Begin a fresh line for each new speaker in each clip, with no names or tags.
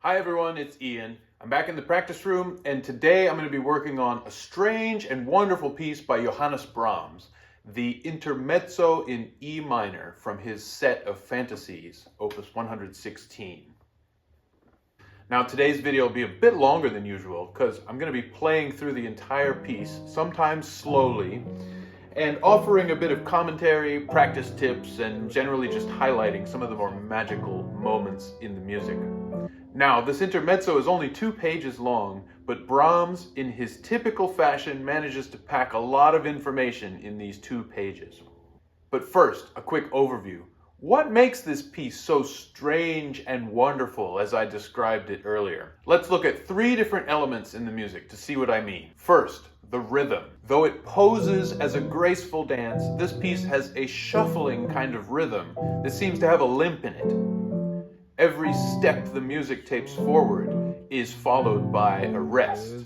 Hi everyone, it's Ian. I'm back in the practice room, and today I'm going to be working on a strange and wonderful piece by Johannes Brahms, the Intermezzo in E minor from his set of Fantasies, opus 116. Now today's video will be a bit longer than usual because I'm going to be playing through the entire piece, sometimes slowly, and offering a bit of commentary, practice tips, and generally just highlighting some of the more magical moments in the music. Now, this intermezzo is only 2 pages long, but Brahms, in his typical fashion, manages to pack a lot of information in these 2 pages. But first, a quick overview. What makes this piece so strange and wonderful as I described it earlier? Let's look at 3 different elements in the music to see what I mean. First, the rhythm. Though it poses as a graceful dance, this piece has a shuffling kind of rhythm that seems to have a limp in it. Every step the music takes forward is followed by a rest.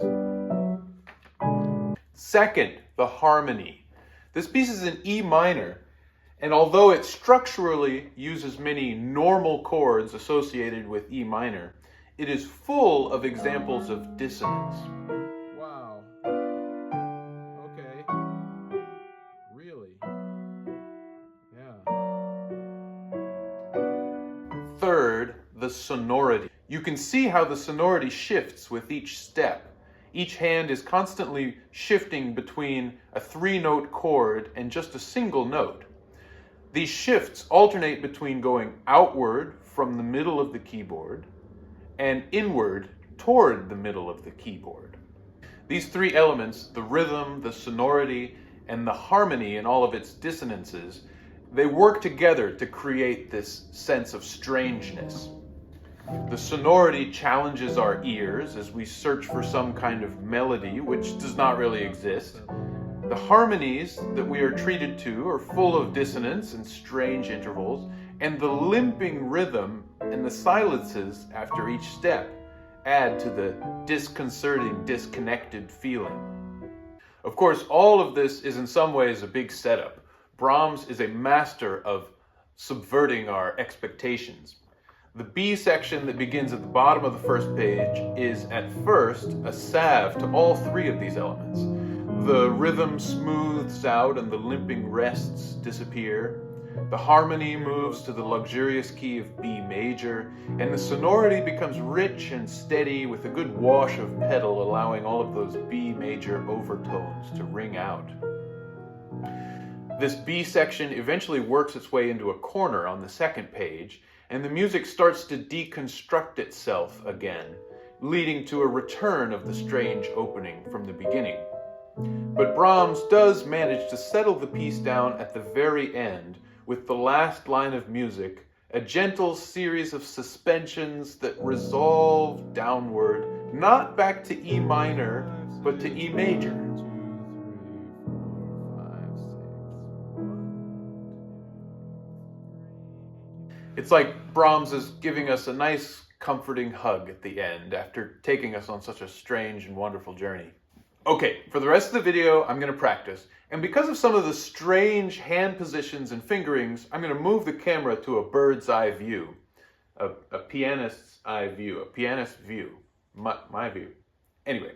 Second, the harmony. This piece is in E minor, and although it structurally uses many normal chords associated with E minor, it is full of examples of dissonance.
Wow. Okay. Really? Yeah.
Third, the sonority. You can see how the sonority shifts with each step. Each hand is constantly shifting between a 3-note chord and just a single note. These shifts alternate between going outward from the middle of the keyboard and inward toward the middle of the keyboard. These 3 elements, the rhythm, the sonority, and the harmony in all of its dissonances, they work together to create this sense of strangeness. The sonority challenges our ears as we search for some kind of melody which does not really exist. The harmonies that we are treated to are full of dissonance and strange intervals, and the limping rhythm and the silences after each step add to the disconcerting, disconnected feeling. Of course, all of this is in some ways a big setup. Brahms is a master of subverting our expectations. The B section that begins at the bottom of the first page is at first a salve to all 3 of these elements. The rhythm smooths out and the limping rests disappear. The harmony moves to the luxurious key of B major, and the sonority becomes rich and steady with a good wash of pedal, allowing all of those B major overtones to ring out. This B section eventually works its way into a corner on the second page, and the music starts to deconstruct itself again, leading to a return of the strange opening from the beginning. But Brahms does manage to settle the piece down at the very end with the last line of music, a gentle series of suspensions that resolve downward, not back to E minor, but to E major. It's like Brahms is giving us a nice, comforting hug at the end after taking us on such a strange and wonderful journey. Okay, for the rest of the video, I'm going to practice. And because of some of the strange hand positions and fingerings, I'm going to move the camera to a bird's eye view, a pianist's eye view, a pianist view, my view. Anyway.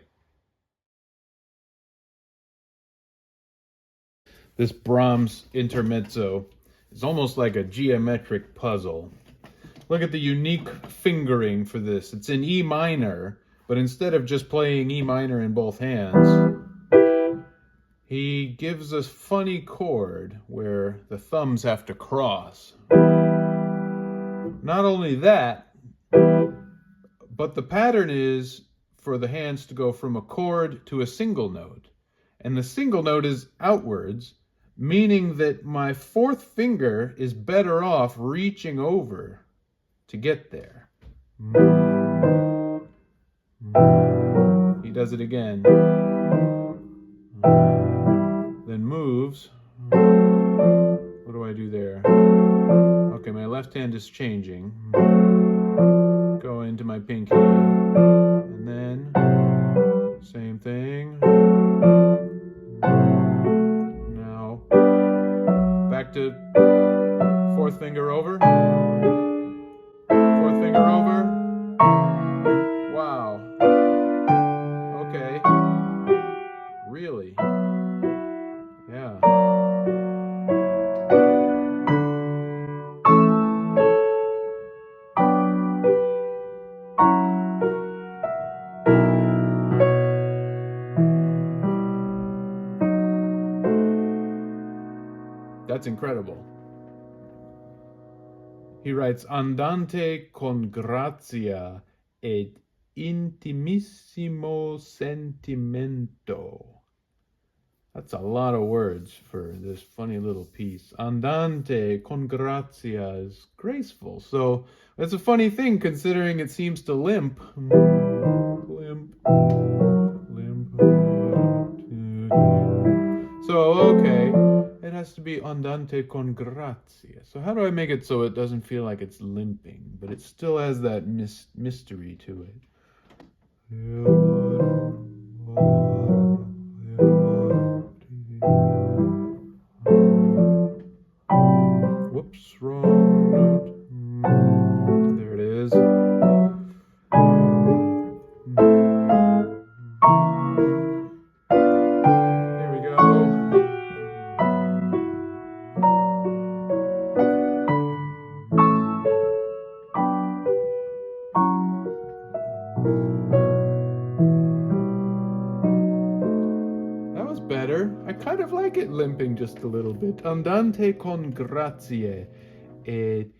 This Brahms Intermezzo is almost like a geometric puzzle. Look at the unique fingering for this. It's in E minor, but instead of just playing E minor in both hands, he gives us a funny chord where the thumbs have to cross. Not only that, but the pattern is for the hands to go from a chord to a single note. And the single note is outwards, meaning that my 4th finger is better off reaching over to get there. He does it again. Then moves. What do I do there? Okay, my left hand is changing. Go into my pinky. And then, same thing. Now, back to 4th finger over. 4th finger over.
That's incredible. He writes, andante con grazia ed intimissimo sentimento. That's a lot of words for this funny little piece. Andante con grazia is graceful. So that's a funny thing considering it seems to limp. Limp. Limp. So, okay. It has to be andante con grazia. So how do I make it so it doesn't feel like it's limping, but it still has that mystery to it? Whoops, wrong note. There it is. Here we go. That was better. I kind of like it limping just a little bit. Andante con grazie ed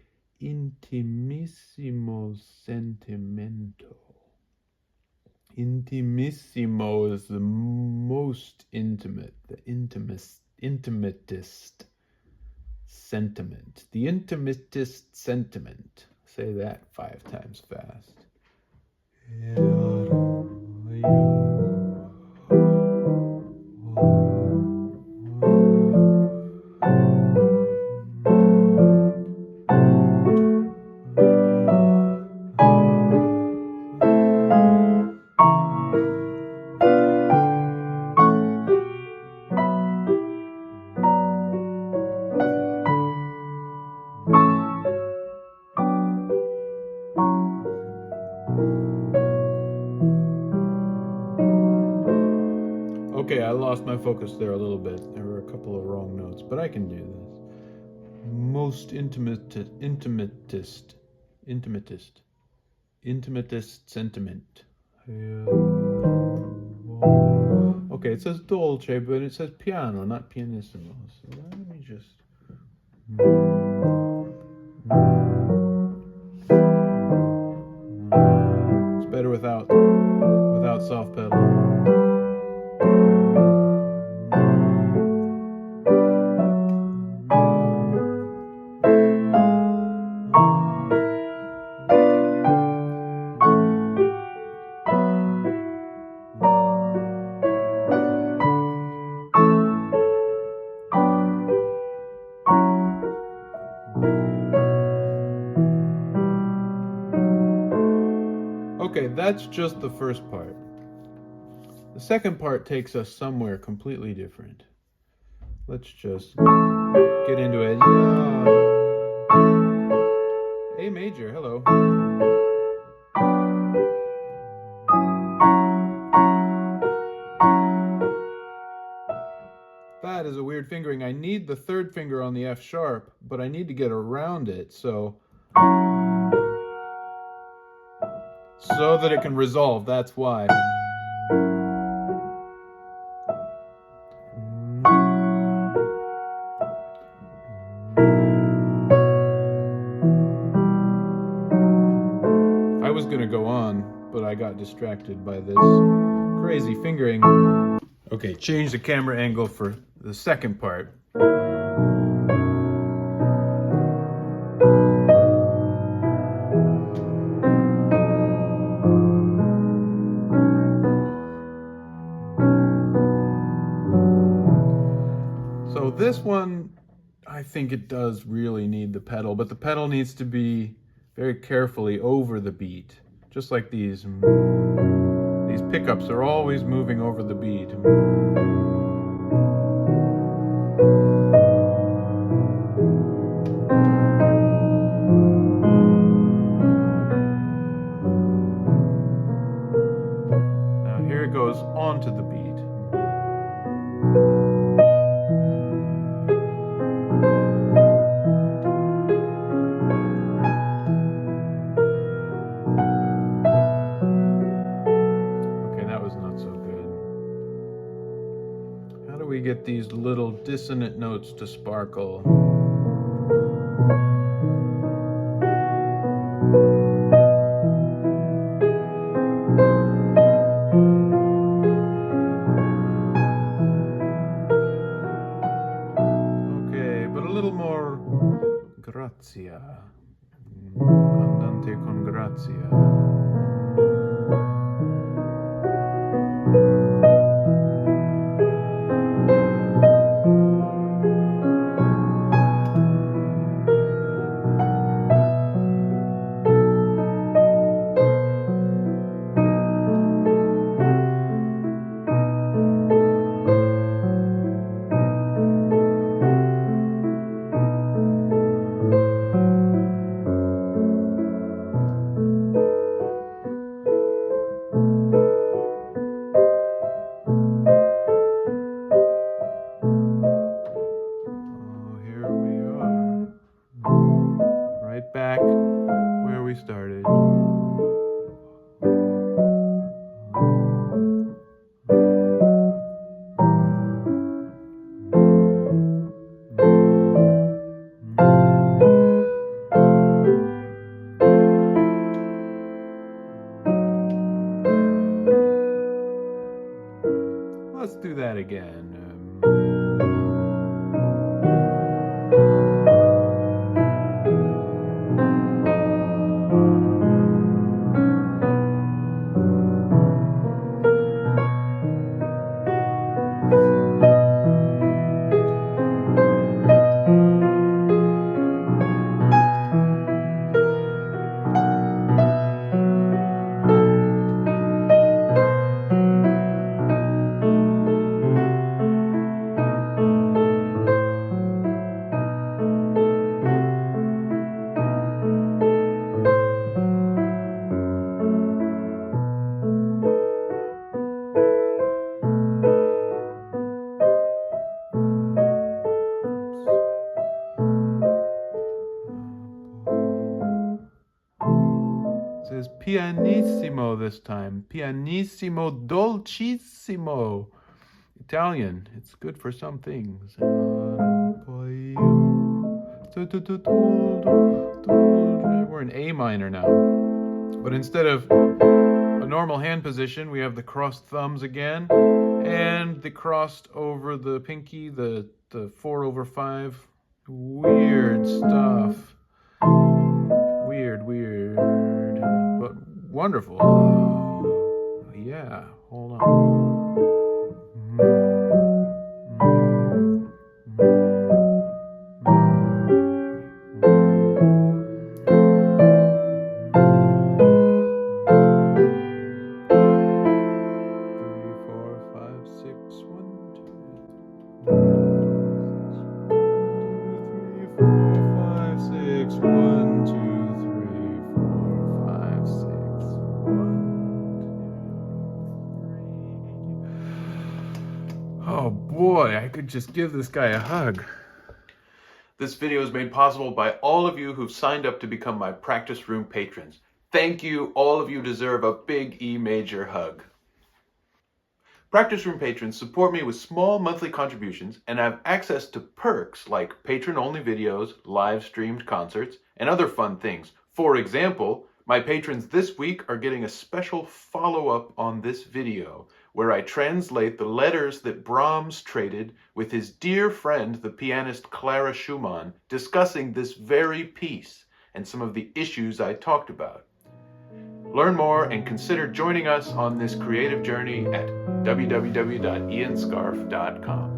intimissimo sentimento. Intimissimo is the most intimate, the intimatist sentiment. The intimatist sentiment. Say that 5 times fast. Okay, I lost my focus there a little bit. There were a couple of wrong notes, but I can do this. Most intimatist sentiment. Okay, it says dolce, but it says piano, not pianissimo. So let me just... It's better without soft pedal. Okay, that's just the first part. The second part takes us somewhere completely different. Let's just get into it. A major, hello. That is a weird fingering. I need the third finger on the F sharp, but I need to get around it so that it can resolve. That's why. I was going to go on, but I got distracted by this crazy fingering. Okay, change the camera angle for the second part. So this one, I think it does really need the pedal, but the pedal needs to be very carefully over the beat, just like these pickups are always moving over the beat. Now here it goes onto the beat. get these little dissonant notes to sparkle. Okay, but a little more grazia. Andante con grazia. Back where we started. Let's do that again. It says pianissimo this time. Pianissimo dolcissimo. Italian. It's good for some things. We're in A minor now. But instead of a normal hand position, we have the crossed thumbs again. And the crossed over the pinky, the 4/5. Weird stuff. Weird. But wonderful. Yeah, hold on. 1, 2, 3, 4, 5, 6, 1, 2, 3. Oh boy, I could just give this guy a hug. This video is made possible by all of you who've signed up to become my practice room patrons. Thank you. All of you deserve a big E major hug. Practice room patrons support me with small monthly contributions and have access to perks like patron-only videos, live-streamed concerts, and other fun things. For example, my patrons this week are getting a special follow-up on this video where I translate the letters that Brahms traded with his dear friend, the pianist Clara Schumann, discussing this very piece and some of the issues I talked about. Learn more and consider joining us on this creative journey at www.ianscarfe.com.